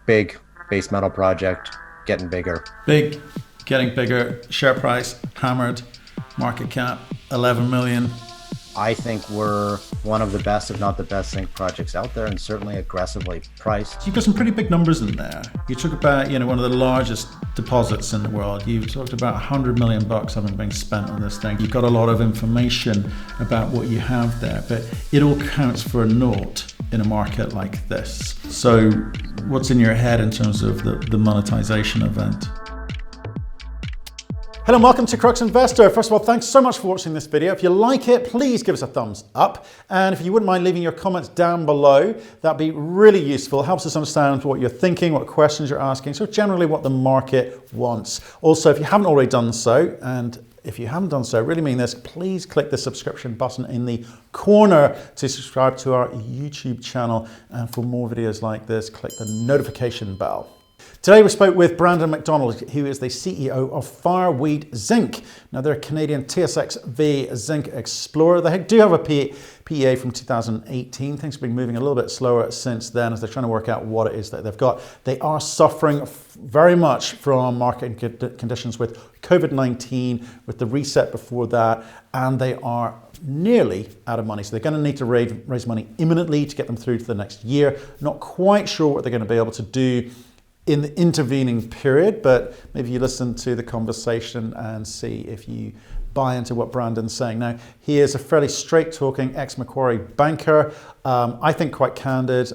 Big base metal project, getting bigger. Big, getting bigger, share price hammered, market cap 11 million. I think we're one of the best, if not the best, zinc projects out there, and certainly aggressively priced. You've got some pretty big numbers in there. You talk about, one of the largest deposits in the world. You've talked about $100 million having been spent on this thing. You've got a lot of information about what you have there, but it all counts for a naught in a market like this. So what's in your head in terms of the monetization event? Hello and welcome to Crux Investor. First of all, thanks so much for watching this video. If you like it, please give us a thumbs up. And if you wouldn't mind leaving your comments down below, that'd be really useful. It helps us understand what you're thinking, what questions you're asking, so generally what the market wants. Also, if you haven't already done so, and if you haven't done so, I really mean this, please click the subscription button in the corner to subscribe to our YouTube channel. And for more videos like this, click the notification bell. Today we spoke with Brandon Macdonald, who is the CEO of Fireweed Zinc. Now they're a Canadian TSX-V zinc explorer. They do have a PEA from 2018. Things have been moving a little bit slower since then as they're trying to work out what it is that they've got. They are suffering very much from market conditions with COVID-19, with the reset before that, and they are nearly out of money. So they're going to need to raise money imminently to get them through to the next year. Not quite sure what they're going to be able to do in the intervening period, but maybe you listen to the conversation and see if you buy into what Brandon's saying. Now, he is a fairly straight-talking ex-Macquarie banker, I think quite candid,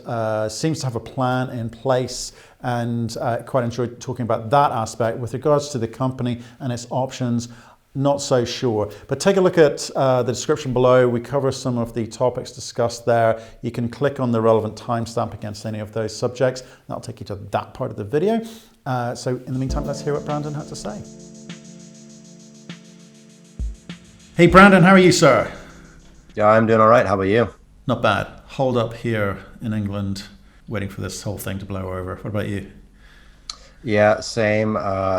seems to have a plan in place, and quite enjoyed talking about that aspect. With regards to the company and its options, not so sure. But take a look at the description below. We cover some of the topics discussed there. You can click on the relevant timestamp against any of those subjects. That'll take you to that part of the video. So in the meantime, let's hear what Brandon had to say. Hey Brandon, how are you, sir? Yeah, I'm doing all right. How about you? Not bad. Holed up here in England, waiting for this whole thing to blow over. What about you? Yeah, same.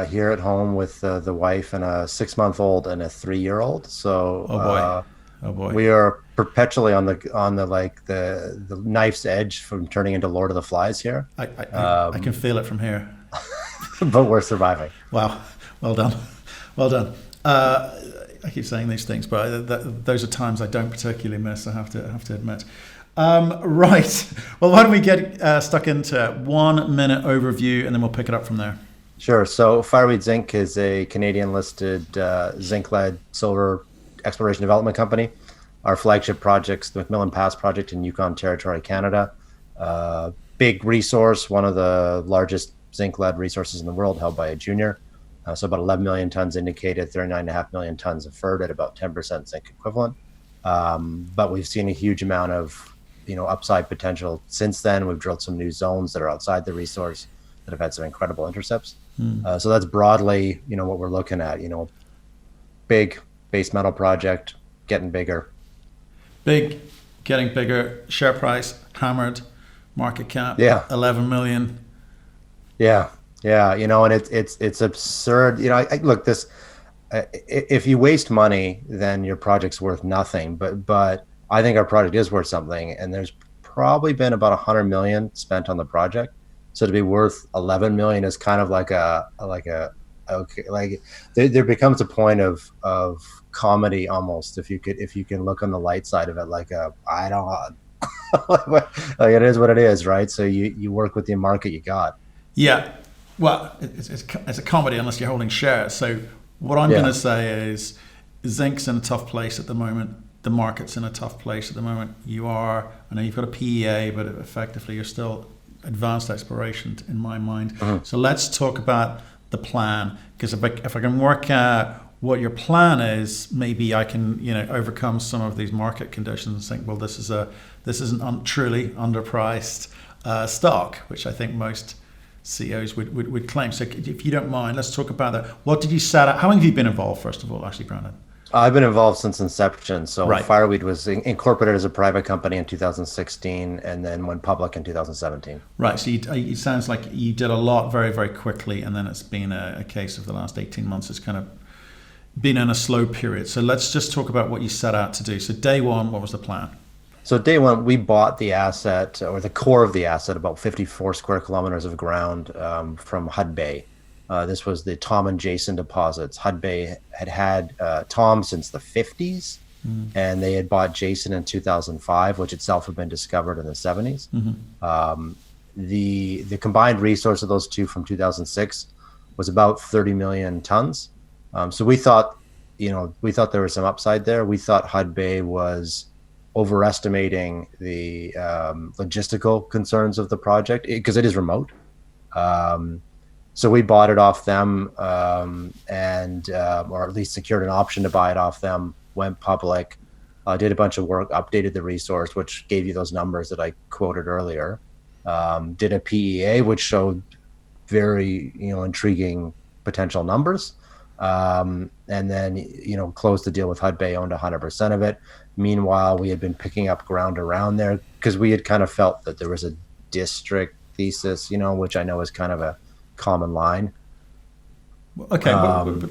Here at home with the wife and a 6-month-old and a 3-year-old. So, oh boy, we are perpetually on the knife's edge from turning into Lord of the Flies here. I can feel it from here. But we're surviving. Wow, well done, well done. I keep saying these things, but those are times I don't particularly miss. I have to admit. Right. Well, why don't we get stuck into 1 minute overview and then we'll pick it up from there. Sure. So Fireweed Zinc is a Canadian-listed zinc-lead-silver exploration development company. Our flagship project's the Macmillan Pass Project in Yukon Territory, Canada. Big resource, one of the largest zinc-lead resources in the world, held by a junior. So about 11 million tons indicated, 39.5 million tons inferred at about 10% zinc equivalent. But we've seen a huge amount of upside potential since then. We've drilled some new zones that are outside the resource that have had some incredible intercepts. So that's broadly, what we're looking at. Big base metal project, getting bigger. Big, getting bigger. Share price hammered. Market cap 11 million. Yeah, and it's absurd. Look, this. If you waste money, then your project's worth nothing. But I think our project is worth something, and there's probably been about 100 million spent on the project. So to be worth 11 million is kind of like there becomes a point of comedy almost if you can look on the light side of it, I don't it is what it is, right? So you work with the market you got. Yeah, well, it's a comedy unless you're holding shares. So what I'm going to say is zinc's in a tough place at the moment. The market's in a tough place at the moment. I know you've got a PEA, but effectively you're still advanced exploration in my mind. So let's talk about the plan, because if I can work out what your plan is, maybe I can overcome some of these market conditions and think, well, this isn't truly underpriced stock, which I think most CEOs would claim. So if you don't mind, let's talk about that. What did you set up? How long have you been involved, first of all, actually, Brandon? I've been involved since inception. So right. Fireweed was incorporated as a private company in 2016 and then went public in 2017. Right. So it sounds like you did a lot very, very quickly, and then it's been a case of the last 18 months. It's kind of been in a slow period. So let's just talk about what you set out to do. So day one, what was the plan? So day one, we bought the asset or the core of the asset, about 54 square kilometers of ground from Hudbay. This was the Tom and Jason deposits. Hudbay had Tom since the 50s, and they had bought Jason in 2005, which itself had been discovered in the 70s. The combined resource of those two from 2006 was about 30 million tons. So we thought there was some upside there. We thought Hudbay was overestimating the logistical concerns of the project because it is remote. So we bought it off them, and or at least secured an option to buy it off them. Went public, did a bunch of work, updated the resource, which gave you those numbers that I quoted earlier. Did a PEA, which showed very intriguing potential numbers. And then closed the deal with Hudbay, owned 100% of it. Meanwhile, we had been picking up ground around there because we had kind of felt that there was a district thesis, which I know is kind of a common line. Okay, but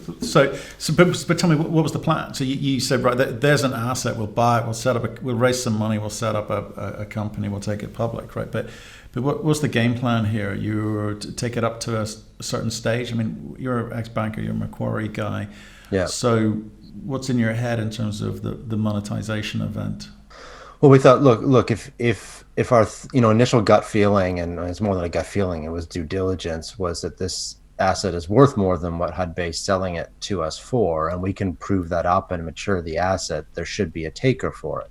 tell me, what was the plan? So you said, right, there's an asset, we'll buy it, we'll raise some money, we'll set up a company, we'll take it public, right? But what's the game plan here? You take it up to a certain stage. I mean, you're an ex-banker, you're a Macquarie guy. Yeah. So what's in your head in terms of the monetization event? Well, we thought, look, if our initial gut feeling, and it's more than a gut feeling, it was due diligence, was that this asset is worth more than what Hudbay's selling it to us for, and we can prove that up and mature the asset, there should be a taker for it.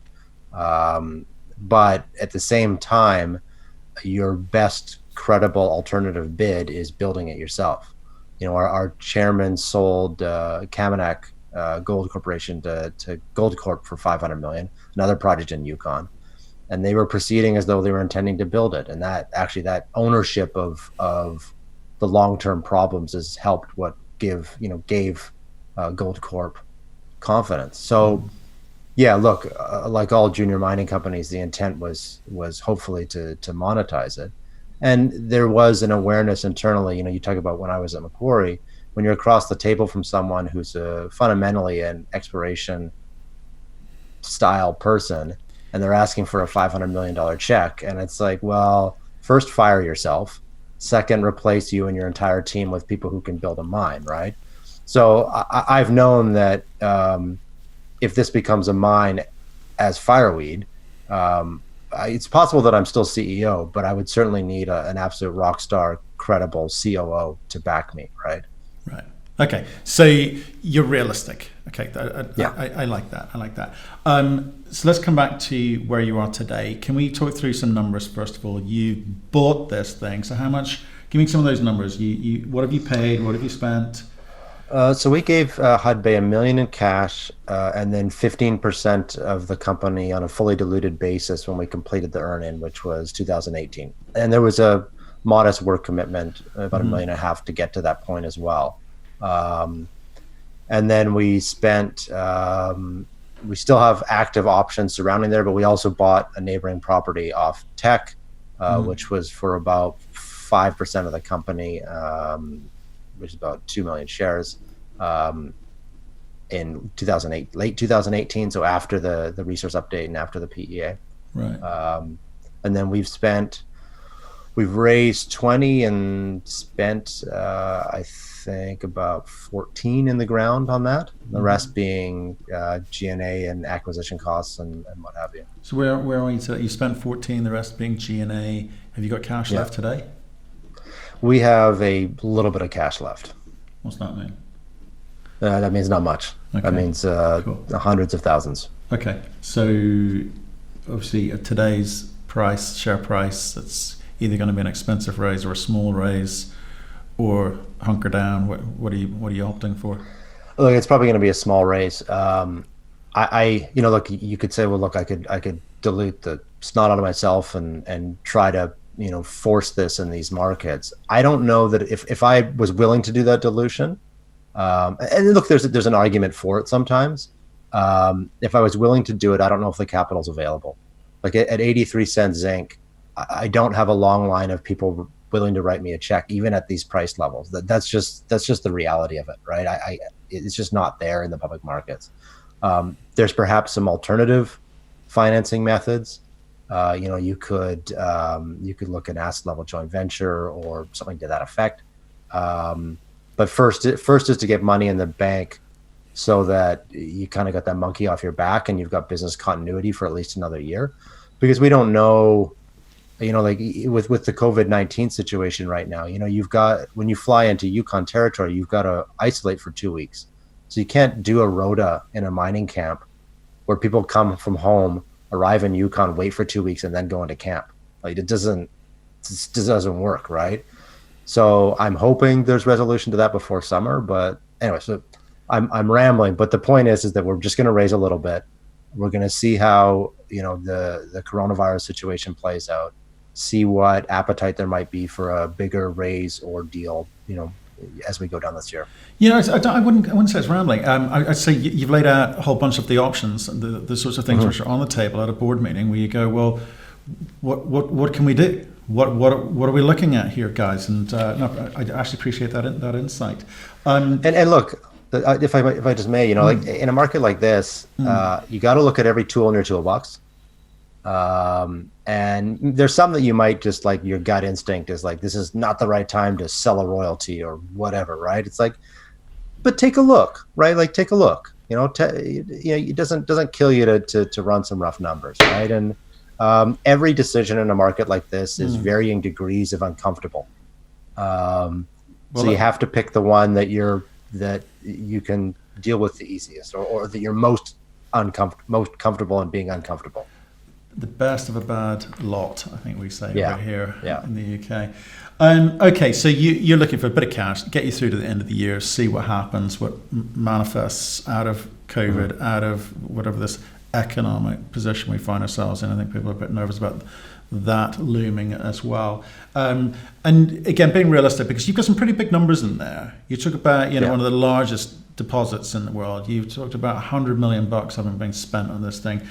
But at the same time, your best credible alternative bid is building it yourself. Our chairman sold Kaminak Gold Corporation to Goldcorp for $500 million, another project in Yukon, and they were proceeding as though they were intending to build it. And that ownership of the long-term problems has helped gave Goldcorp confidence. So yeah, look, like all junior mining companies, the intent was hopefully to monetize it. And there was an awareness internally, you talk about when I was at Macquarie, when you're across the table from someone who's fundamentally an exploration style person, and they're asking for a $500 million check. And it's like, well, first fire yourself. Second, replace you and your entire team with people who can build a mine, right? So I've known that if this becomes a mine as Fireweed, it's possible that I'm still CEO, but I would certainly need an absolute rock star, credible COO to back me, right? Right. Okay. So you're realistic. Okay. Yeah. I like that. I like that. So let's come back to where you are today. Can we talk through some numbers first of all? You bought this thing. So how much? Give me some of those numbers. What have you paid? What have you spent? So we gave Hudbay $1 million in cash, and then 15% of the company on a fully diluted basis when we completed the earn-in, which was 2018. And there was a modest work commitment, about $1.5 million to get to that point as well. And then we spent, we still have active options surrounding there, but we also bought a neighboring property off Tech, which was for about 5% of the company, which is about 2 million shares, in late 2018. So after the resource update and after the PEA. Right. And then we've raised 20 and spent, I think about 14 in the ground on that. The rest being G&A and acquisition costs and what have you. So where are you today? You spent 14, the rest being G&A. Have you got cash left today? We have a little bit of cash left. What's that mean? That means not much. Okay. That means cool. Hundreds of thousands. Okay. So obviously at today's share price, it's either going to be an expensive raise or a small raise, or hunker down. What are you opting for? Look, it's probably going to be a small raise. Look, you could say, well, look, I could dilute the snot out of myself and try to force this in these markets. I don't know that if I was willing to do that dilution, and look, there's an argument for it sometimes. If I was willing to do it, I don't know if the capital's available. Like at 83 cents zinc, I don't have a long line of people willing to write me a check, even at these price levels. That's just the reality of it, right? It's just not there in the public markets. There's perhaps some alternative financing methods. You could look at asset level joint venture or something to that effect. But first is to get money in the bank so that you kind of got that monkey off your back and you've got business continuity for at least another year, because we don't know, like with the COVID-19 situation right now, you've got, when you fly into Yukon territory, you've got to isolate for 2 weeks. So you can't do a rota in a mining camp where people come from home, arrive in Yukon, wait for 2 weeks, and then go into camp. Like it just doesn't work, right? So I'm hoping there's resolution to that before summer. But anyway, so I'm rambling. But the point is that we're just going to raise a little bit. We're going to see how the coronavirus situation plays out. See what appetite there might be for a bigger raise or deal, as we go down this year. I wouldn't say it's rambling. I'd say you've laid out a whole bunch of the options, the sorts of things which are on the table at a board meeting where you go, well, what can we do? What are we looking at here, guys? And I actually appreciate that insight. And look, if I just may, like in a market like this, you got to look at every tool in your toolbox. And there's some that you might just, like, your gut instinct is like, this is not the right time to sell a royalty or whatever, right? It's like, but take a look, right? Like, take a look, it doesn't kill you to run some rough numbers, right? And every decision in a market like this is varying degrees of uncomfortable. So you have to pick the one that you can deal with the easiest, or that you're most comfortable in being uncomfortable. The best of a bad lot, I think we say over here in the UK. Okay, so you're looking for a bit of cash, get you through to the end of the year, see what happens, what manifests out of COVID, out of whatever this economic position we find ourselves in. I think people are a bit nervous about that looming as well. And again, being realistic, because you've got some pretty big numbers in there. You talk about one of the largest deposits in the world. You've talked about $100 million having been spent on this thing.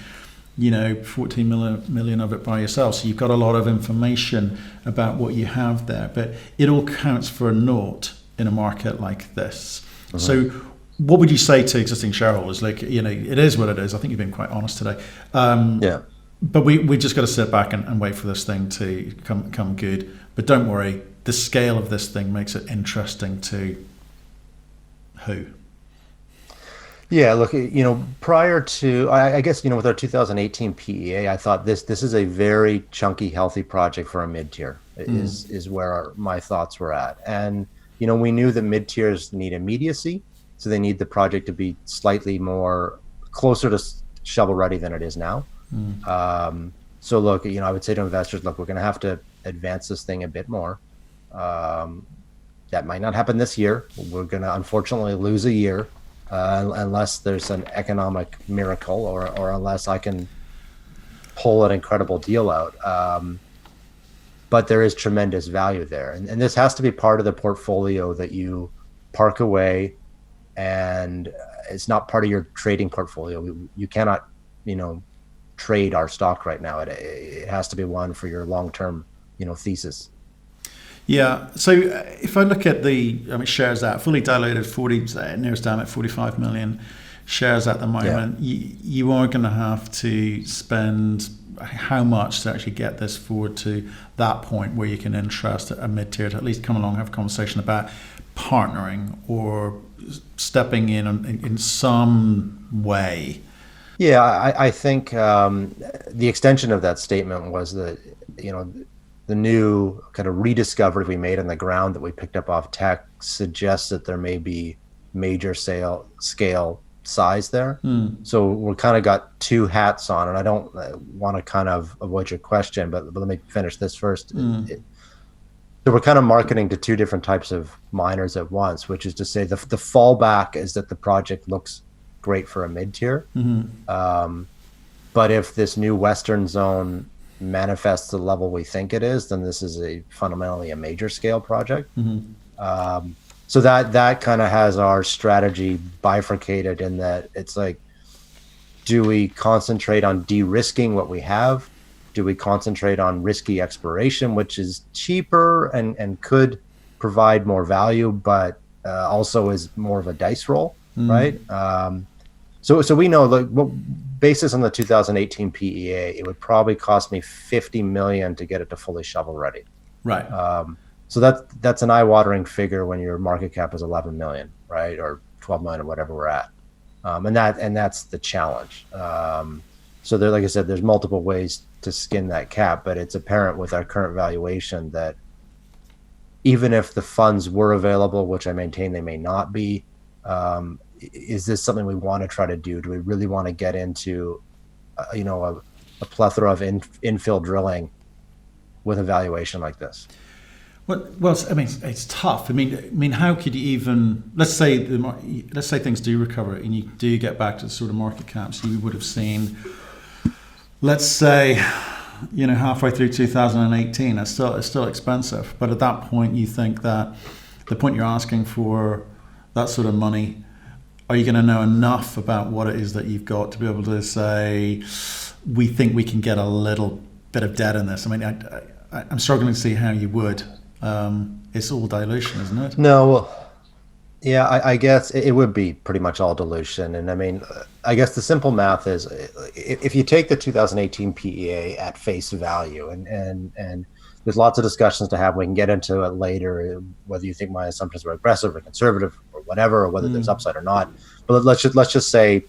14 million of it by yourself. So you've got a lot of information about what you have there, but it all counts for a naught in a market like this. So what would you say to existing shareholders? Like, it is what it is. I think you've been quite honest today. But we just got to sit back and wait for this thing to come good. But don't worry, the scale of this thing makes it interesting to who? Yeah, look, prior to, I guess, with our 2018 PEA, I thought this is a very chunky, healthy project for a mid-tier, is where my thoughts were at. And, we knew that mid-tiers need immediacy, so they need the project to be slightly more closer to shovel ready than it is now. So look, I would say to investors, look, we're going to have to advance this thing a bit more. That might not happen this year. We're going to unfortunately lose a year. Unless there's an economic miracle, or unless I can pull an incredible deal out. But there is tremendous value there. And this has to be part of the portfolio that you park away, and it's not part of your trading portfolio. You cannot, trade our stock right now. It has to be one for your long-term, thesis. Yeah. So if I look at the shares out, fully diluted, nearest down at 45 million shares at the moment, you are going to have to spend how much to actually get this forward to that point where you can interest a mid-tier to at least come along and have a conversation about partnering or stepping in some way? Yeah, I think the extension of that statement was that, the new kind of rediscovery we made on the ground that we picked up off tech suggests that there may be major scale size there. So we're kind of got two hats on, and I don't want to kind of avoid your question, but let me finish this first. So we're kind of marketing to two different types of miners at once, which is to say the fallback is that the project looks great for a mid-tier. But if this new Western zone manifests the level we think it is, then this is fundamentally a major scale project. So that kind of has our strategy bifurcated in that it's like, do we concentrate on de-risking what we have? Do we concentrate on risky exploration, which is cheaper and could provide more value, but also is more of a dice roll, right? So we know, like, basis on the 2018 PEA, it would probably cost me 50 million to get it to fully shovel ready. Right. So that's an eye-watering figure when your market cap is 11 million, right, or 12 million, or whatever we're at, and that's the challenge. So there, like I said, there's multiple ways to skin that cap, but it's apparent with our current valuation that even if the funds were available, which I maintain they may not be, is this something we want to try to do? Do we really want to get into, a plethora of infill drilling with a valuation like this? Well, I mean, it's tough. I mean, how could you even? Let's say things do recover and you do get back to the sort of market caps you would have seen. Let's say, halfway through 2018, it's still expensive. But at that point, you think that the point you're asking for that sort of money, are you going to know enough about what it is that you've got to be able to say, we think we can get a little bit of debt in this? I mean, I'm struggling to see how you would. It's all dilution, isn't it? No, well, yeah, I guess it would be pretty much all dilution. And I mean, I guess the simple math is, if you take the 2018 PEA at face value, and there's lots of discussions to have, we can get into it later, whether you think my assumptions were aggressive or conservative or whatever, or whether there's upside or not. But let's just say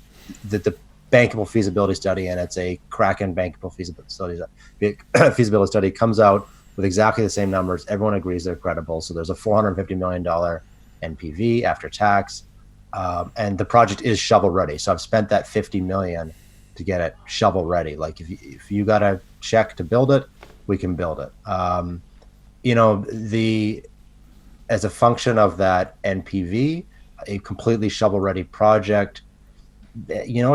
that the bankable feasibility study, and it's a Kraken bankable feasibility study, comes out with exactly the same numbers. Everyone agrees they're credible. So there's a $450 million NPV after tax, and the project is shovel ready. So I've spent that 50 million to get it shovel ready. Like, if you got a check to build it, we can build it. As a function of that NPV, a completely shovel ready project,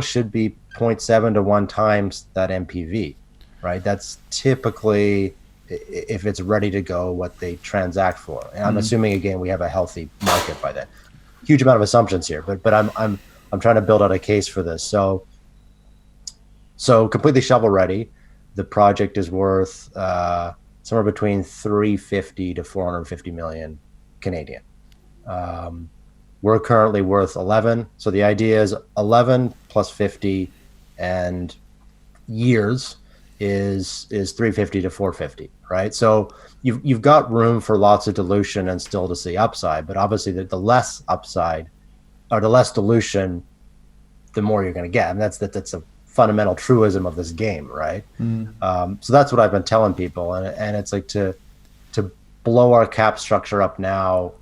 should be 0.7 to 1 times that NPV, right? That's typically, if it's ready to go, what they transact for. And I'm assuming, again, we have a healthy market by then. Huge amount of assumptions here, but I'm trying to build out a case for this. So completely shovel ready, the project is worth somewhere between 350 to 450 million Canadian. We're currently worth 11. So the idea is 11 plus 50 and years is 350 to 450, right? So you've got room for lots of dilution and still to see upside, but obviously the less upside or the less dilution, the more you're going to get. And that's a fundamental truism of this game, right? So that's what I've been telling people, and it's like to blow our cap structure up now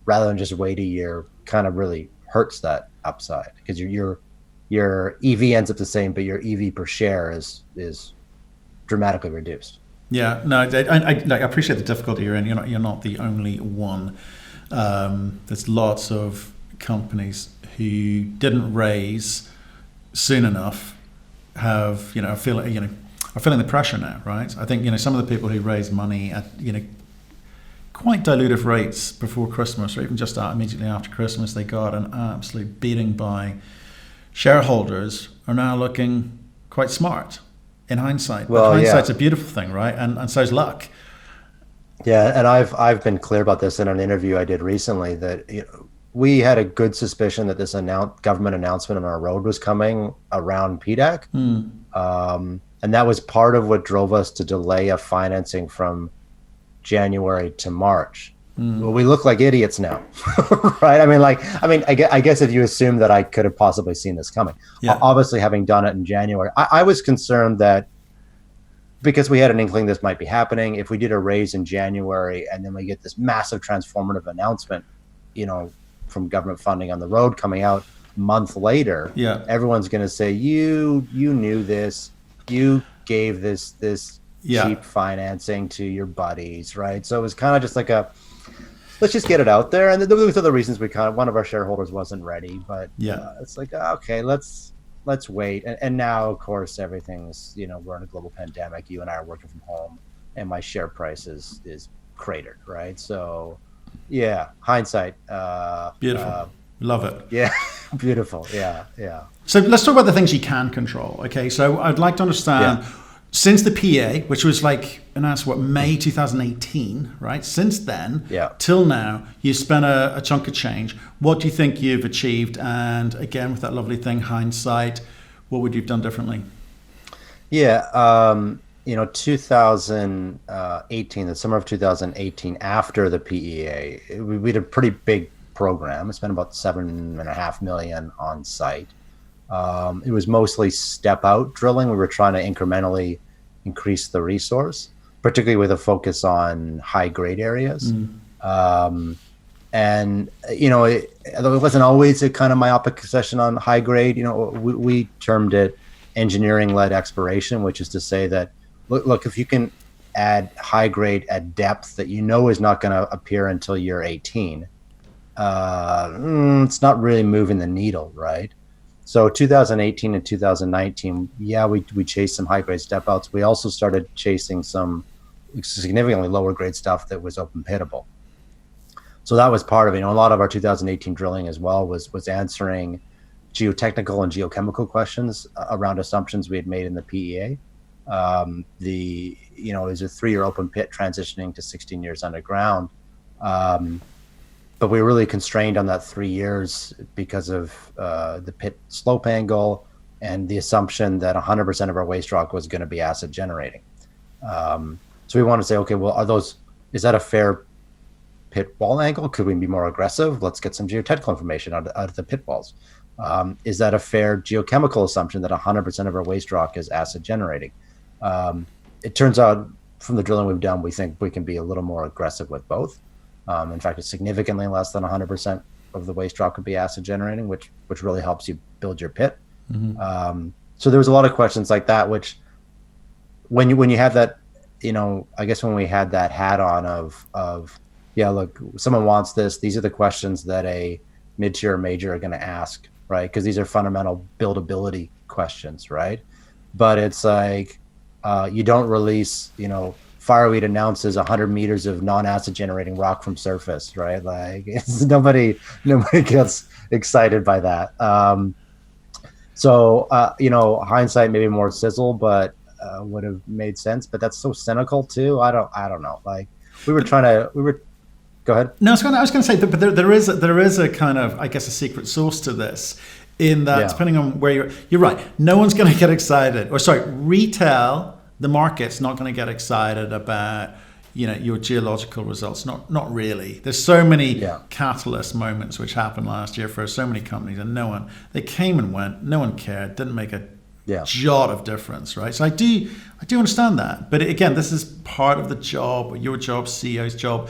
rather than just wait a year kind of really hurts that upside, because your EV ends up the same, but your EV per share is dramatically reduced. Yeah, no, I appreciate the difficulty you're in. You're not the only one. There's lots of companies who didn't raise soon enough are feeling the pressure now, right? I think some of the people who raised money at quite dilutive rates before Christmas, or even just immediately after Christmas, they got an absolute beating by shareholders, are now looking quite smart in hindsight. Well, but hindsight's a beautiful thing, right? And so's luck. Yeah, and I've been clear about this in an interview I did recently, that we had a good suspicion that this government announcement on our road was coming around PDAC. And that was part of what drove us to delay a financing from January to March. Well, we look like idiots now, right? I guess if you assume that I could have possibly seen this coming, obviously having done it in January, I was concerned that because we had an inkling this might be happening, if we did a raise in January and then we get this massive transformative announcement, from government funding on the road coming out a month later, everyone's going to say, you knew this, you gave this cheap financing to your buddies, right? So it was kind of just like let's just get it out there. And there was other reasons one of our shareholders wasn't ready, but it's like, okay, let's wait. And now, of course, everything's, we're in a global pandemic. You and I are working from home, and my share price is cratered, right? So, yeah, hindsight. Beautiful. Love it. Yeah, beautiful. Yeah. So let's talk about the things you can control. Okay, so I'd like to understand Since the PEA, which was like announced May 2018, right? Since then, till now, you've spent a chunk of change. What do you think you've achieved? And again, with that lovely thing, hindsight, what would you have done differently? Yeah, 2018, the summer of 2018, after the PEA, we did a pretty big program. We spent about $7.5 million on site. It was mostly step out drilling. We were trying to incrementally increase the resource, particularly with a focus on high grade areas. And although it wasn't always a kind of myopic session on high grade, we termed it engineering led exploration, which is to say that look, if you can add high grade at depth that is not going to appear until year 18, it's not really moving the needle, right? So 2018 and 2019, we chased some high grade step outs. We also started chasing some significantly lower grade stuff that was open pittable. So that was part of it. A lot of our 2018 drilling as well was answering geotechnical and geochemical questions around assumptions we had made in the PEA. It was a 3-year open pit transitioning to 16 years underground. But we were really constrained on that 3 years because of the pit slope angle and the assumption that 100% of our waste rock was going to be acid generating. So we want to say, okay, well, is that a fair pit wall angle? Could we be more aggressive? Let's get some geotechnical information out of the pit walls. Is that a fair geochemical assumption that 100% of our waste rock is acid generating? It turns out from the drilling we've done, we think we can be a little more aggressive with both. In fact, it's significantly less than 100% of the waste rock could be acid generating, which really helps you build your pit. So there was a lot of questions like that, which when you have that, I guess when we had that hat on of look, someone wants this. These are the questions that a mid-tier or major are going to ask, right? Because these are fundamental buildability questions, right? But it's like you don't release, Fireweed announces 100 meters of non-acid generating rock from surface, right? Like nobody gets excited by that. Hindsight maybe more sizzle, but would have made sense. But that's so cynical too. I don't know. Like we were. Go ahead. No, I was going to say, but there is a kind of, I guess, a secret sauce to this. In that, depending on where you're right. No one's going to get excited. Retail. The market's not going to get excited about, your geological results. Not really. There's so many catalyst moments which happened last year for so many companies, and they came and went. No one cared. Didn't make a jot of difference, right? So I do understand that. But again, this is part of the job, or your job, CEO's job,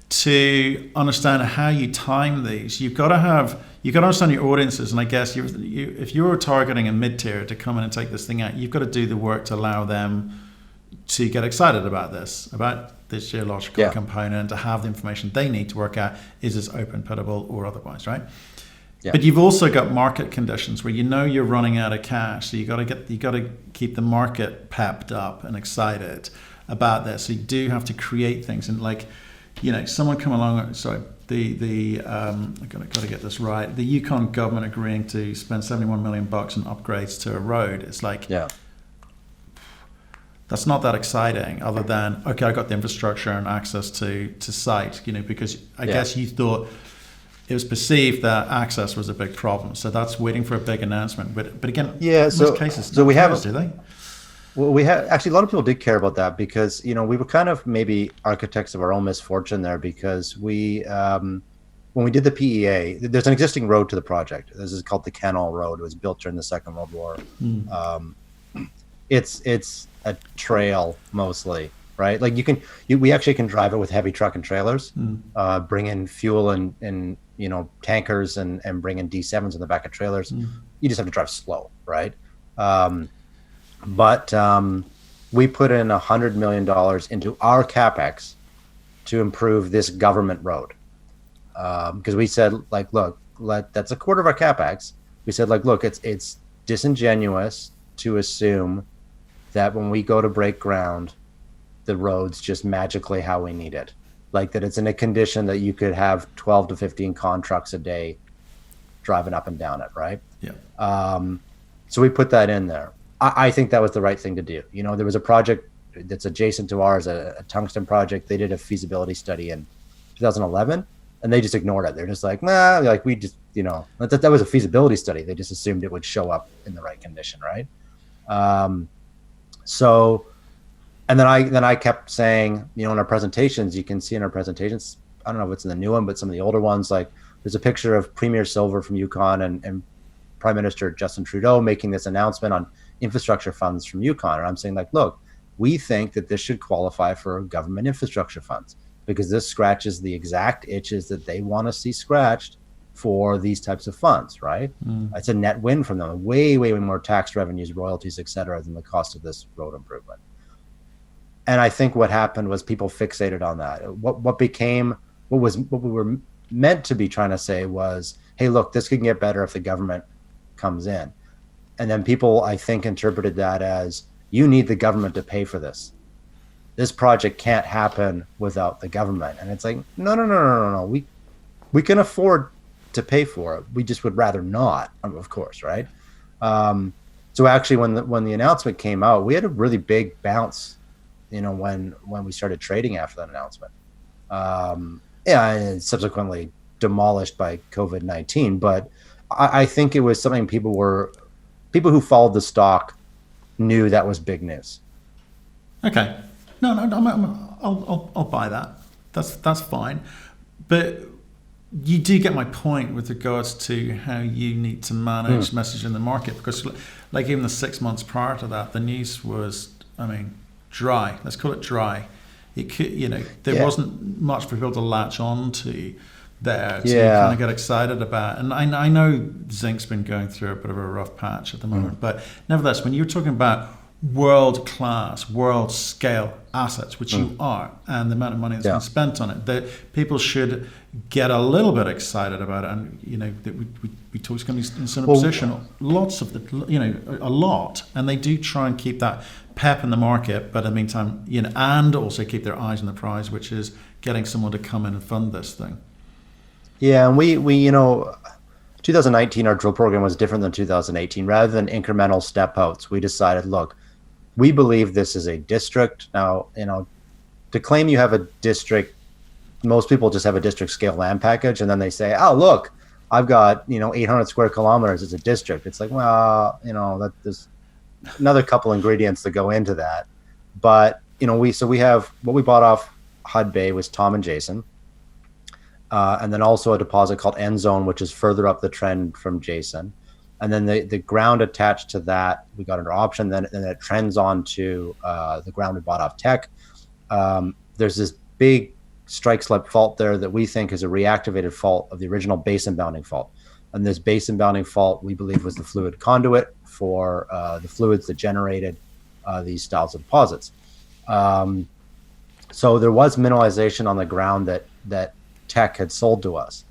to understand how you time these. You've got to understand your audiences, and I guess if you're targeting a mid-tier to come in and take this thing out, you've got to do the work to allow them to get excited about this geological component, to have the information they need to work out, is this open pittable or otherwise, right? Yeah. But you've also got market conditions where you're running out of cash, so you got to keep the market pepped up and excited about this. So you do have to create things, and someone come along. Sorry. I got to get this right. The Yukon government agreeing to spend $71 million on upgrades to a road. It's like, that's not that exciting. Other than, okay, I got the infrastructure and access to site. Because I guess you thought it was perceived that access was a big problem. So that's waiting for a big announcement. But again, most cases, do they? Well, we had actually a lot of people did care about that because we were kind of maybe architects of our own misfortune there, because we when we did the PEA, there's an existing road to the project. This is called the Canal Road. It was built during the Second World War. It's a trail mostly, right? Like we actually can drive it with heavy truck and trailers, bring in fuel and tankers and bring in D7s in the back of trailers. You just have to drive slow, right? But we put in $100 million into our CapEx to improve this government road. Because we said, like, look, that's a quarter of our CapEx. We said, like, look, it's disingenuous to assume that when we go to break ground, the road's just magically how we need it. Like that it's in a condition that you could have 12 to 15 con trucks a day driving up and down it, right? Yeah. So we put that in there. I think that was the right thing to do. You know, there was a project that's adjacent to ours, a tungsten project. They did a feasibility study in 2011, and they just ignored it. They're just like, nah, like we just, you know, that was a feasibility study. They just assumed it would show up in the right condition, right? So, and then I kept saying, you know, in our presentations, you can see in our presentations, I don't know if it's in the new one, but some of the older ones, like there's a picture of Premier Silver from Yukon and Prime Minister Justin Trudeau making this announcement on infrastructure funds from Yukon. And I'm saying, like, look, we think that this should qualify for government infrastructure funds because this scratches the exact itches that they want to see scratched for these types of funds, right? It's a net win from them, way more tax revenues, royalties, et cetera, than the cost of this road improvement. And I think what happened was people fixated on that. What we were meant to be trying to say was, hey, look, this can get better if the government comes in. And then people, I think, interpreted that as, you need the government to pay for this. This project can't happen without the government. And it's like, no. We can afford to pay for it. We just would rather not, of course, right? So actually, when the announcement came out, we had a really big bounce, you know, when we started trading after that announcement. And subsequently demolished by COVID-19. But I think it was something people who followed the stock knew that was big news. Okay. No, I'll buy that. That's fine. But you do get my point with regards to how you need to manage message in the market, because like even the 6 months prior to that, the news was, I mean, dry. Let's call it dry. It could, you know, there wasn't much for people to latch on to there to kind of get excited about. And I know zinc's been going through a bit of a rough patch at the moment, but nevertheless, when you're talking about world-class, world-scale assets, which you are, and the amount of money that's been spent on it, that people should get a little bit excited about it. And, you know, that we talk to companies in a certain position, lots of the, you know, a lot, and they do try and keep that pep in the market, but in the meantime, you know, and also keep their eyes on the prize, which is getting someone to come in and fund this thing. Yeah, and we you know, 2019, our drill program was different than 2018. Rather than incremental step outs, we decided, look, we believe this is a district. Now, you know, to claim you have a district, most people just have a district scale land package, and then they say, oh, look, I've got, you know, 800 square kilometers. It's a district. It's like, well, you know, that there's another couple ingredients that go into that. But, you know, we have what we bought off Hud Bay was Tom and Jason. And then also a deposit called End Zone, which is further up the trend from Jason. And then the ground attached to that, we got under option. Then it trends on to the ground we bought off Tech. There's this big strike slip fault there that we think is a reactivated fault of the original basin bounding fault. And this basin bounding fault, we believe, was the fluid conduit for the fluids that generated these styles of deposits. So there was mineralization on the ground that Tech had sold to us.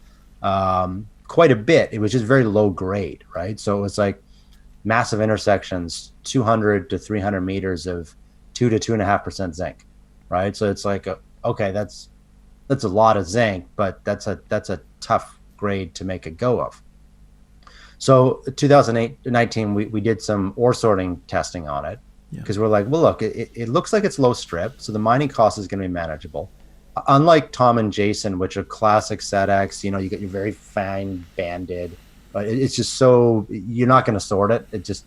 Quite a bit. It was just very low grade, right? So it was like massive intersections, 200 to 300 meters of 2 to 2.5% zinc, right? So it's like, okay, that's a lot of zinc, but that's a tough grade to make a go of. So 2019, we did some ore sorting testing on it because we're like, well, look, it looks like it's low strip, so the mining cost is going to be manageable. Unlike Tom and Jason, which are classic SEDEX, you know, you get your very fine banded, but it's just so, you're not going to sort it. It just,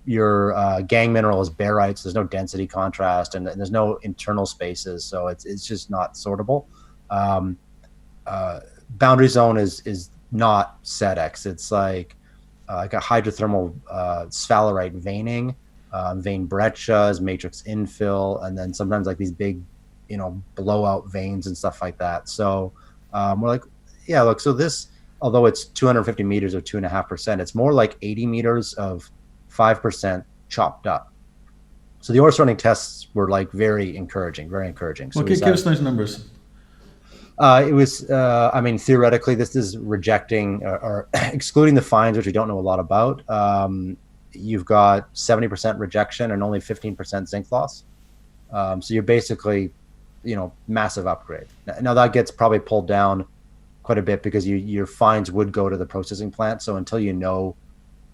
your gang mineral is barite, so there's no density contrast and there's no internal spaces, so it's just not sortable. Boundary zone is not SEDEX. It's like a hydrothermal sphalerite veining, vein breccias, matrix infill, and then sometimes like these big, you know, blowout veins and stuff like that. So we're like, yeah, look, so this, although it's 250 meters of 2.5%, it's more like 80 meters of 5% chopped up. So the ore sorting tests were like very encouraging, very encouraging. So well, give us those numbers. It was, I mean, theoretically, this is rejecting or excluding the fines, which we don't know a lot about. You've got 70% rejection and only 15% zinc loss. So you're basically, you know, massive upgrade. Now that gets probably pulled down quite a bit because your fines would go to the processing plant. So until you know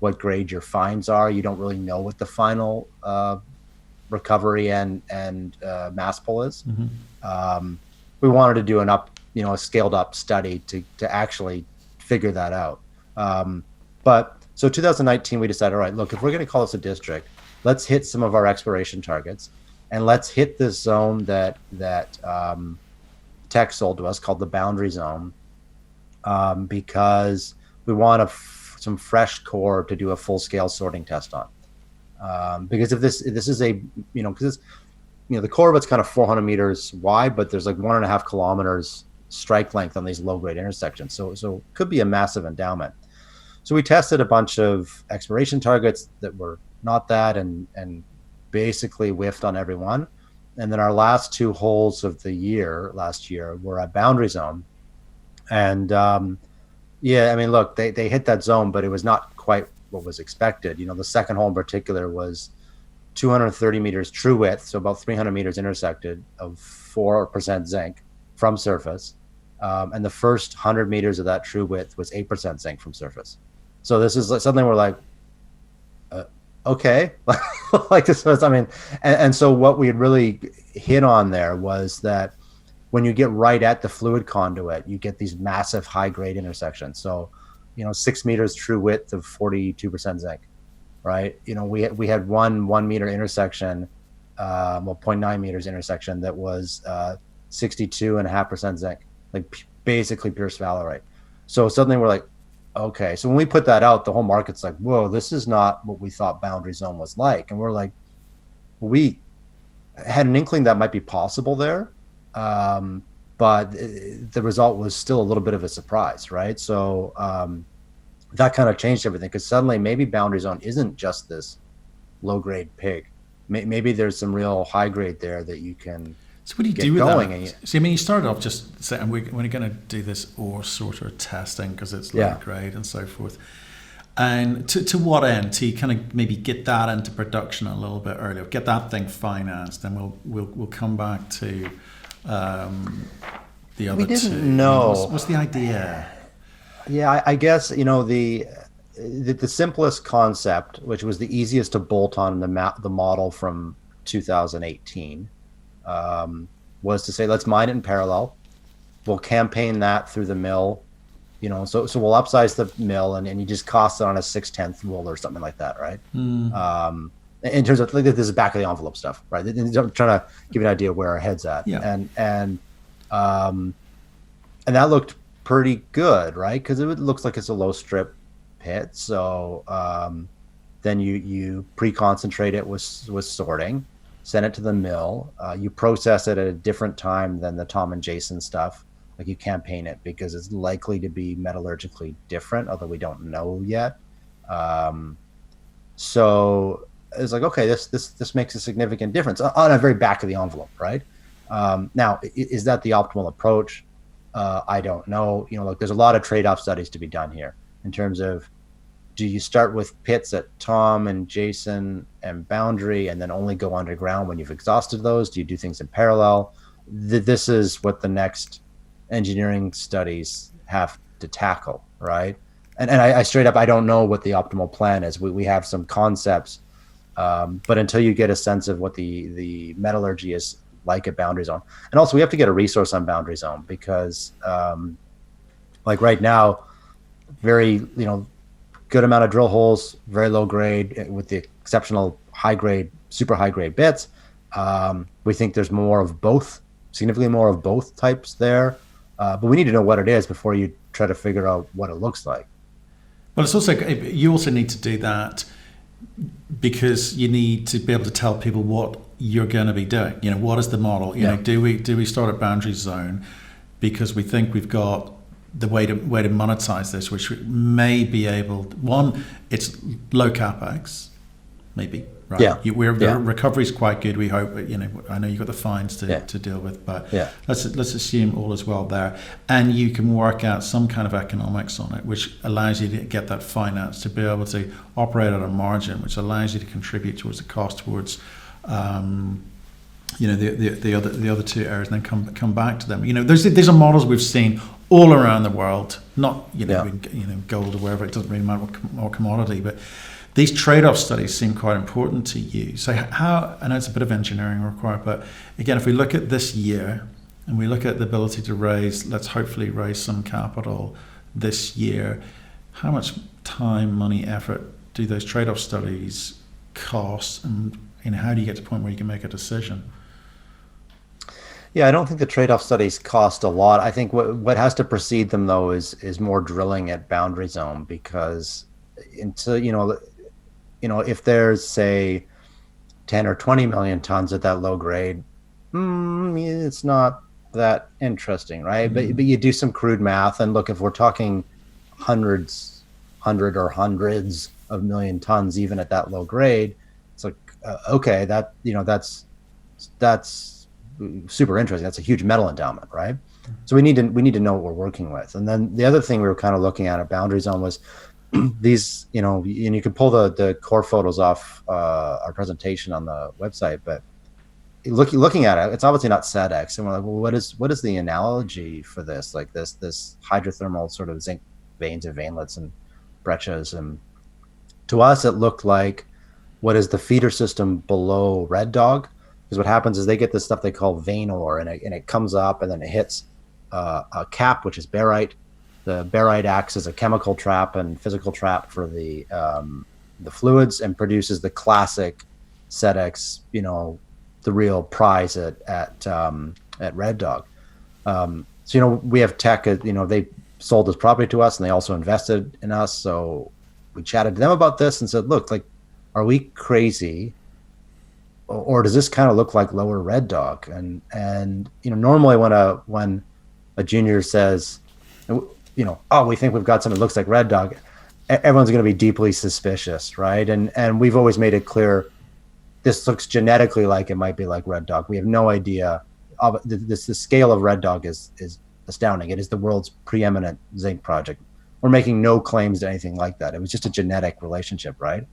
what grade your fines are. You don't really know what the final recovery and mass pull is. We wanted to do a scaled up study to actually figure that out. But so 2019, we decided, all right, look, if we're going to call this a district, let's hit some of our exploration targets, and let's hit this zone that Tech sold to us called the boundary zone, because we want some fresh core to do a full scale sorting test on. Because if this is because the core of it's kind of 400 meters wide, but there's like 1.5 kilometers strike length on these low grade intersections. So it could be a massive endowment. So we tested a bunch of exploration targets that were not that, and basically whiffed on every one. And then our last 2 holes of the last year were a boundary zone. And look, they hit that zone, but it was not quite what was expected. The second hole in particular was 230 meters true width, so about 300 meters intersected, of 4% zinc from surface. And the first 100 meters of that true width was 8% zinc from surface. So this is something we're like, okay, like this was, and so what we had really hit on there was that when you get right at the fluid conduit, you get these massive high grade intersections. So, 6 meters true width of 42% zinc, right? We had 1 meter intersection, 0.9 meters intersection that was 62.5% zinc, like basically pure sphalerite. So suddenly we're like, okay. So when we put that out, the whole market's like, whoa, this is not what we thought boundary zone was like. And we're like, we had an inkling that might be possible there. But the result was still a little bit of a surprise, right? So that kind of changed everything, because suddenly maybe boundary zone isn't just this low grade pig. Maybe there's some real high grade there that you can. So what do you do with that? So you started off just saying we're going to do this ore sorter testing because it's low grade and so forth. And to what end? To kind of maybe get that into production a little bit earlier, get that thing financed, and we'll come back to the other two. We didn't know. What's the idea? Yeah, I guess the simplest concept, which was the easiest to bolt on the model from 2018. Was to say, let's mine it in parallel. We'll campaign that through the mill, so we'll upsize the mill and you just cost it on a 6/10 rule or something like that, right? In terms of, like, this is back of the envelope stuff, right? I'm trying to give you an idea of where our head's at. Yeah. And that looked pretty good, right? Because it looks like it's a low strip pit. So then you pre-concentrate it with sorting, send it to the mill. You process it at a different time than the Tom and Jason stuff. Like, you campaign it because it's likely to be metallurgically different, although we don't know yet. So it's like, okay, this makes a significant difference on a very back of the envelope, right? Now, is that the optimal approach? I don't know. Look, there's a lot of trade-off studies to be done here in terms of, do you start with pits at Tom and Jason and Boundary and then only go underground when you've exhausted those? Do you do things in parallel? This is what the next engineering studies have to tackle, right? And I straight up, I don't know what the optimal plan is. We have some concepts, but until you get a sense of what the metallurgy is like at Boundary Zone. And also, we have to get a resource on Boundary Zone because, like right now, very, good amount of drill holes, very low grade, with the exceptional high grade, super high grade bits. We think there's more of both, significantly more of both types there. But we need to know what it is before you try to figure out what it looks like. Well, it's also, you also need to do that because you need to be able to tell people what you're going to be doing. What is the model? Do we start at Boundary Zone because we think we've got the way to monetize this, which may be able, one, it's low capex, maybe, right? Yeah. The recovery is quite good. We hope. I know you've got the fines to deal with, but let's assume all is well there, and you can work out some kind of economics on it, which allows you to get that finance to be able to operate at a margin, which allows you to contribute towards the cost towards. The other two areas, and then come back to them. These are models we've seen all around the world, not Yeah. gold or wherever, it doesn't really matter what commodity, but these trade-off studies seem quite important to you. So how, I know it's a bit of engineering required, but again, if we look at this year and we look at the ability to raise, let's hopefully raise some capital this year, how much time, money, effort do those trade-off studies cost, and how do you get to the point where you can make a decision? Yeah, I don't think the trade-off studies cost a lot. I think what has to precede them though is more drilling at boundary zone, because until if there's say 10 or 20 million tons at that low grade, it's not that interesting, right? But you do some crude math and look, if we're talking hundreds of million tons even at that low grade, it's like okay, that's super interesting. That's a huge metal endowment, right? So we need to know what we're working with. And then the other thing we were kind of looking at boundary zone was these, and you can pull the core photos off our presentation on the website, but looking at it, it's obviously not SEDEX, and we're like, well, what is the analogy for this? Like this hydrothermal sort of zinc veins or veinlets and breccias, and to us it looked like what is the feeder system below Red Dog. Because what happens is they get this stuff they call vein ore, and it comes up and then it hits a cap, which is barite. The barite acts as a chemical trap and physical trap for the fluids, and produces the classic SEDEX, the real prize at Red Dog. So we have tech. They sold this property to us, and they also invested in us. So we chatted to them about this and said, look, like, are we crazy? Or does this kind of look like lower Red Dog? And normally when a junior says, oh, we think we've got something that looks like Red Dog, everyone's going to be deeply suspicious, right? And we've always made it clear, this looks genetically like it might be like Red Dog. We have no idea. The scale of Red Dog is astounding. It is the world's preeminent zinc project. We're making no claims to anything like that. It was just a genetic relationship, right?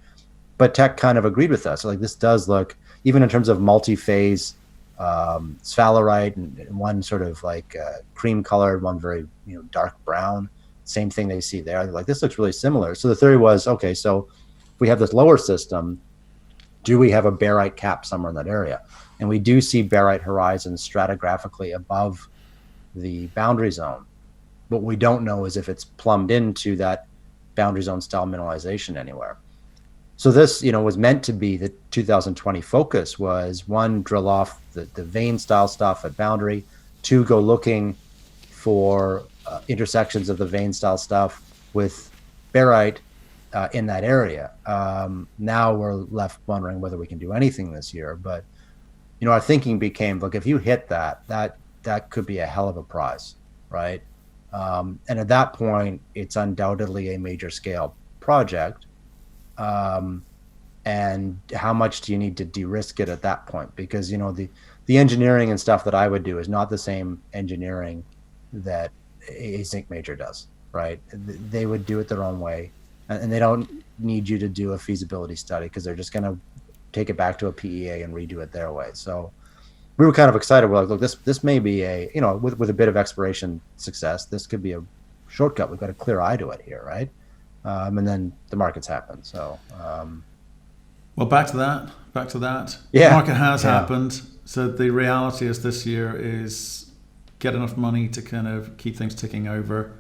But tech kind of agreed with us. Like, this does look, even in terms of multi-phase sphalerite, and one sort of like cream colored, one very dark brown. Same thing they see there. They're like, this looks really similar. So the theory was, okay, so if we have this lower system, do we have a barite cap somewhere in that area? And we do see barite horizons stratigraphically above the boundary zone. What we don't know is if it's plumbed into that boundary zone style mineralization anywhere. So this, was meant to be the 2020 focus, was one, drill off the vein style stuff at boundary, two, go looking for intersections of the vein style stuff with barite in that area. Now we're left wondering whether we can do anything this year, but our thinking became, look, if you hit that could be a hell of a prize, right? And at that point, it's undoubtedly a major scale project. And how much do you need to de-risk it at that point? Because the engineering and stuff that I would do is not the same engineering that a zinc major does, right? They would do it their own way, and they don't need you to do a feasibility study, because they're just going to take it back to a PEA and redo it their way. So we were kind of excited. We're like, look, this may be a, with a bit of exploration success, this could be a shortcut. We've got a clear eye to it here, right? And then the markets happen. So, well, back to that. Yeah. The market has happened. So the reality is, this year is get enough money to kind of keep things ticking over,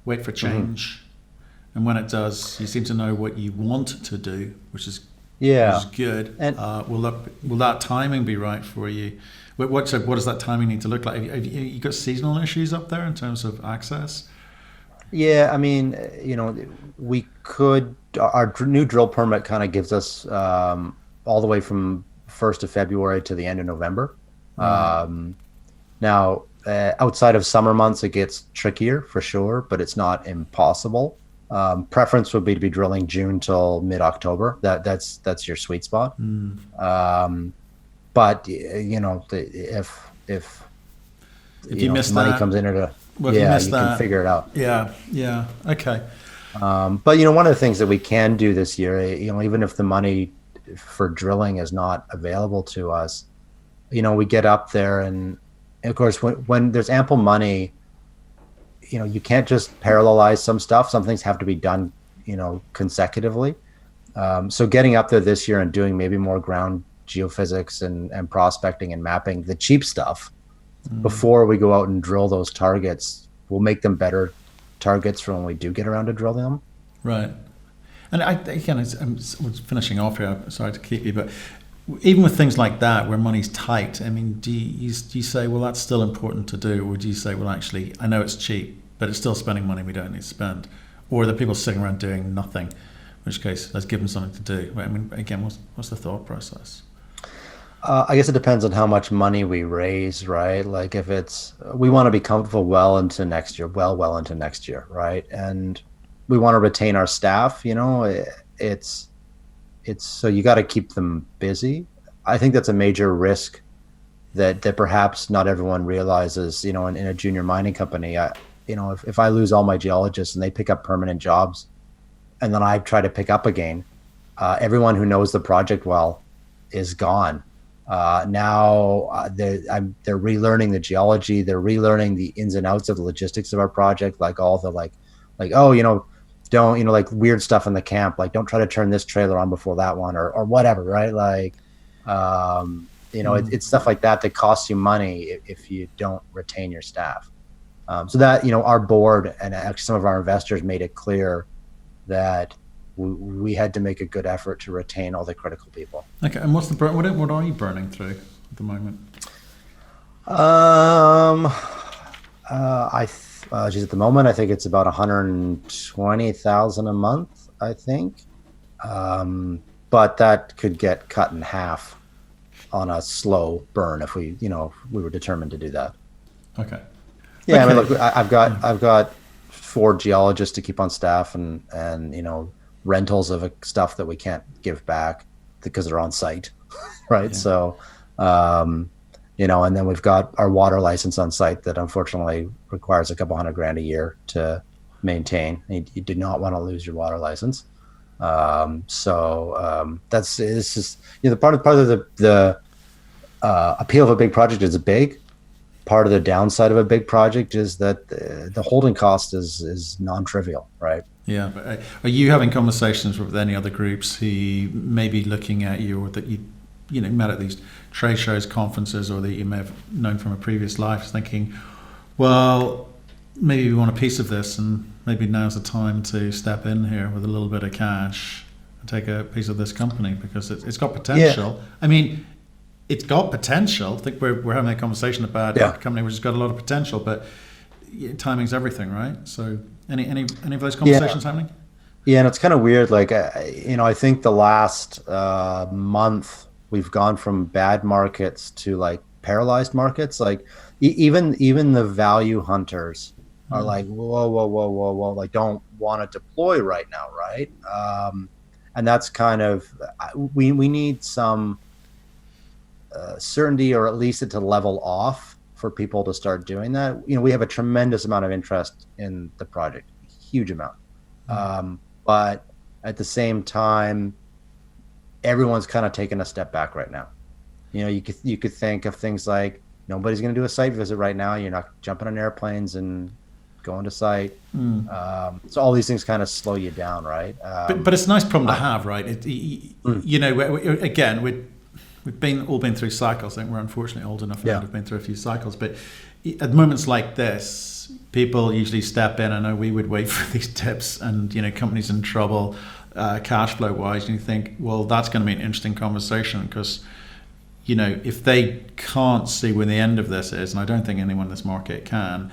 wait for change. And when it does, you seem to know what you want to do, which is good. And will that timing be right for you? What does that timing need to look like? Have you got seasonal issues up there in terms of access? Yeah, I mean, we could, our new drill permit kind of gives us all the way from 1st of February to the end of November. Now, outside of summer months, it gets trickier for sure, but it's not impossible. Preference would be to be drilling June till mid-October. That's your sweet spot. But if you miss money that, comes in at you can figure it out. Yeah. Okay. But one of the things that we can do this year, even if the money for drilling is not available to us, we get up there, and of course when there's ample money, you can't just parallelize some stuff. Some things have to be done, consecutively. So getting up there this year and doing maybe more ground geophysics and prospecting and mapping, the cheap stuff, before we go out and drill those targets, will make them better targets for when we do get around to drilling them. Right. And I'm finishing off here. Sorry to keep you, but even with things like that, where money's tight, I mean, do you say, well, that's still important to do, or do you say, well, actually, I know it's cheap, but it's still spending money we don't need to spend, or are there people sitting around doing nothing? In which case, let's give them something to do. I mean, again, what's the thought process? I guess it depends on how much money we raise, right? Like if we want to be comfortable well into next year, well into next year, right? And we want to retain our staff, it's so you got to keep them busy. I think that's a major risk that perhaps not everyone realizes, in a junior mining company. If I lose all my geologists and they pick up permanent jobs and then I try to pick up again, everyone who knows the project well is gone. Now they're relearning the geology, they're relearning the ins and outs of the logistics of our project, like all the don't, like weird stuff in the camp, like don't try to turn this trailer on before that one or whatever, right? Like, it's stuff like that costs you money if you don't retain your staff. So that, our board and actually some of our investors made it clear that we had to make a good effort to retain all the critical people. Okay, and what are you burning through at the moment? At the moment, I think it's about 120,000 a month, I think. But that could get cut in half on a slow burn if we were determined to do that. Okay. Yeah, okay. I mean, look, I've got 4 geologists to keep on staff and rentals of stuff that we can't give back because they're on site, right? Yeah. So, and then we've got our water license on site that unfortunately requires a couple $100,000 a year to maintain. You do not want to lose your water license. It's just the part of the appeal of a big project is big. Part of the downside of a big project is that the holding cost is non-trivial, right? Yeah, but are you having conversations with any other groups who may be looking at you, or that you met at these trade shows, conferences, or that you may have known from a previous life, thinking, well, maybe we want a piece of this, and maybe now's the time to step in here with a little bit of cash and take a piece of this company because it's got potential. Yeah. I mean, it's got potential. I think we're having a conversation about a company which has got a lot of potential, but timing's everything, right? So any of those conversations happening? Yeah, and it's kind of weird. Like, I think the last month we've gone from bad markets to like paralyzed markets. Like even the value hunters are like, whoa, like don't want to deploy right now, right? And that's kind of we need some certainty, or at least it to level off for people to start doing that. We have a tremendous amount of interest in the project, huge amount. But at the same time, everyone's kind of taking a step back right now. You could think of things like nobody's going to do a site visit right now. You're not jumping on airplanes and going to site. So all these things kind of slow you down, right? But it's a nice problem to have, right? Again, we've all been through cycles. I think we're unfortunately old enough now to have been through a few cycles. But at moments like this, people usually step in. I know we would wait for these tips, and companies in trouble, cash flow wise, and you think, well, that's going to be an interesting conversation because if they can't see where the end of this is, and I don't think anyone in this market can,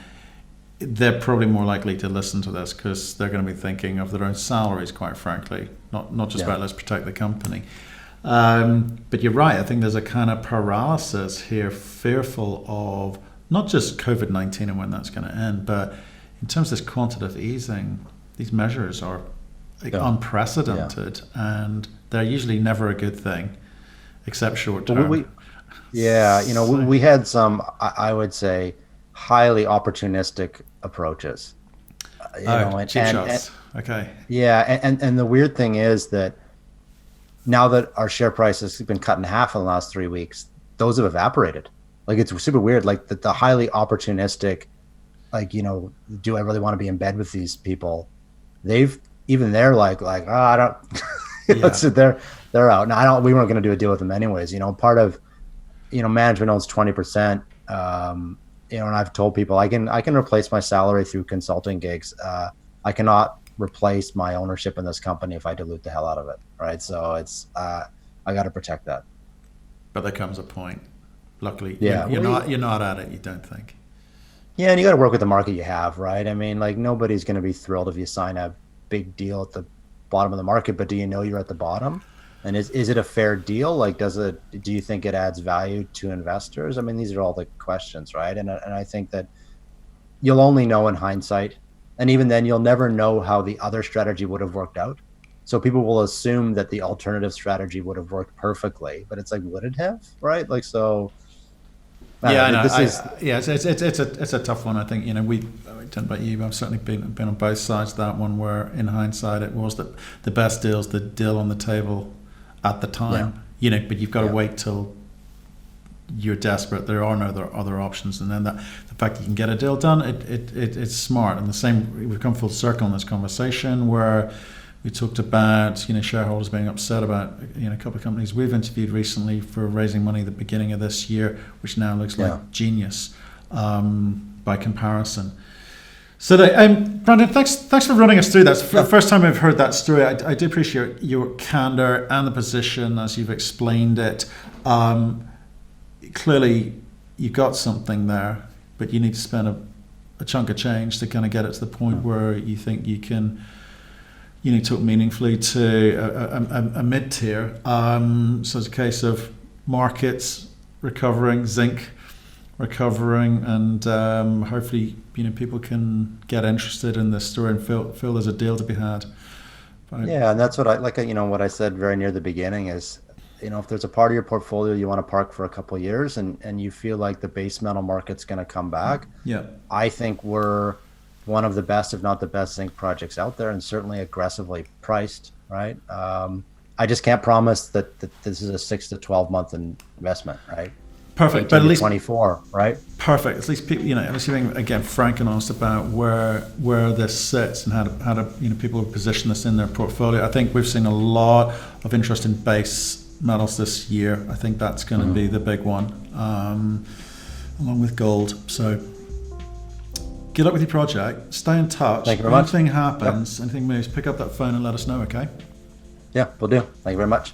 they're probably more likely to listen to this because they're going to be thinking of their own salaries, quite frankly, not just about let's protect the company. But you're right. I think there's a kind of paralysis here, fearful of not just COVID-19 and when that's going to end, but in terms of this quantitative easing, these measures are unprecedented, and they're usually never a good thing, except short term. We had some, I would say, highly opportunistic approaches. Cheap shots. Okay. Yeah, and the weird thing is that now that our share price has been cut in half in the last 3 weeks, those have evaporated. Like, it's super weird. Like the highly opportunistic like, do I really want to be in bed with these people? They're like, oh, I don't, Yeah. so they're out. Now, we weren't going to do a deal with them anyways. Part of, management owns 20%. And I've told people I can replace my salary through consulting gigs. I cannot replace my ownership in this company if I dilute the hell out of it. Right. So it's, I got to protect that. But there comes a point. Luckily, Yeah. you're not at it. You don't think. Yeah, and you got to work with the market you have, right? I mean, like, nobody's going to be thrilled if you sign a big deal at the bottom of the market, but do you know you're at the bottom? And is it a fair deal? Like, do you think it adds value to investors? I mean, these are all the questions, right? And I think that you'll only know in hindsight, and even then, you'll never know how the other strategy would have worked out. So people will assume that the alternative strategy would have worked perfectly, but it's like, would it have, right? Like, so. Yeah, I know. It's a tough one. I think I don't know about you, I've certainly been on both sides of that one. Where in hindsight, it was that the best deal's the deal on the table at the time. Yeah. But you've got to wait till you're desperate. There are no other options, and then the fact that you can get a deal done, it's smart. And the same, we've come full circle in this conversation where we talked about shareholders being upset about a couple of companies we've interviewed recently for raising money at the beginning of this year, which now looks like genius by comparison. So, Brandon, thanks for running us through that. It's the first time I've heard that story. I do appreciate your candor and the position as you've explained it. Clearly, you've got something there, but you need to spend a chunk of change to kind of get it to the point where you think you can talk meaningfully to a mid-tier. So it's a case of markets recovering, zinc recovering, and hopefully people can get interested in this story and feel there's a deal to be had. Yeah, and that's what I like. What I said very near the beginning is, if there's a part of your portfolio you want to park for a couple of years, and you feel like the base metal market's going to come back. Yeah, I think we're one of the best, if not the best, zinc projects out there, and certainly aggressively priced, right? I just can't promise that this is a 6 to 12 month investment, right? Perfect, but at least 24, right? Perfect. At least people, at least being again frank and honest about where this sits and how to people position this in their portfolio. I think we've seen a lot of interest in base metals this year. I think that's going to be the big one, along with gold. So. Good luck with your project. Stay in touch. Thank you very much. Anything happens, anything moves, pick up that phone and let us know, okay? Yeah, will do. Thank you very much.